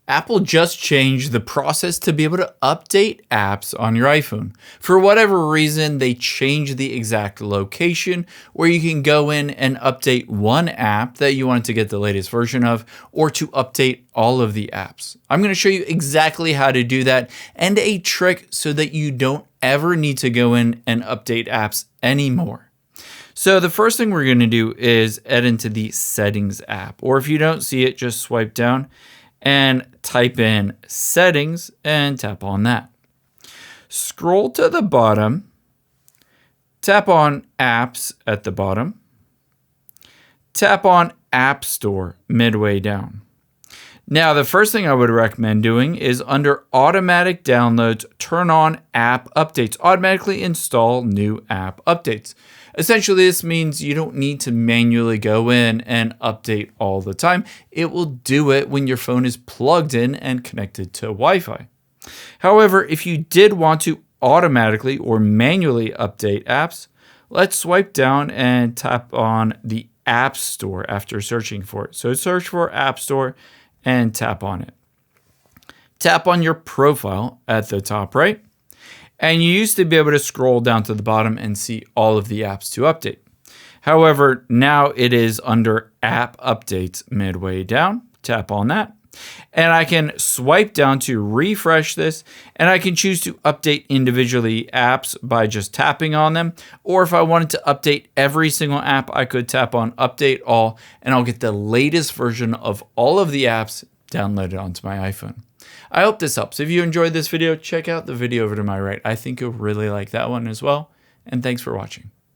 Apple just changed the process to be able to update apps on your iPhone. For whatever reason, they changed the exact location where you can go in and update one app that you want to get the latest version of, or to update all of the apps. I'm going to show you exactly how to do that and a trick so that you don't ever need to go in and update apps anymore. So the first thing we're going to do is head into the Settings app, or if you don't see it, just swipe down and type in Settings and tap on that. Scroll to the bottom, tap on Apps at the bottom, tap on App Store midway down. Now, the first thing I would recommend doing is under Automatic Downloads, turn on App Updates. Automatically install new app updates. Essentially, this means you don't need to manually go in and update all the time. It will do it when your phone is plugged in and connected to Wi-Fi. However, if you did want to automatically or manually update apps, let's swipe down and tap on the App Store after searching for it. So search for App Store and tap on it. Tap on your profile at the top right. And you used to be able to scroll down to the bottom and see all of the apps to update. However, now it is under App Updates midway down. Tap on that. And I can swipe down to refresh this, and I can choose to update individually apps by just tapping on them. Or if I wanted to update every single app, I could tap on Update All, and I'll get the latest version of all of the apps downloaded onto my iPhone. I hope this helps. If you enjoyed this video, check out the video over to my right. I think you'll really like that one as well. And thanks for watching.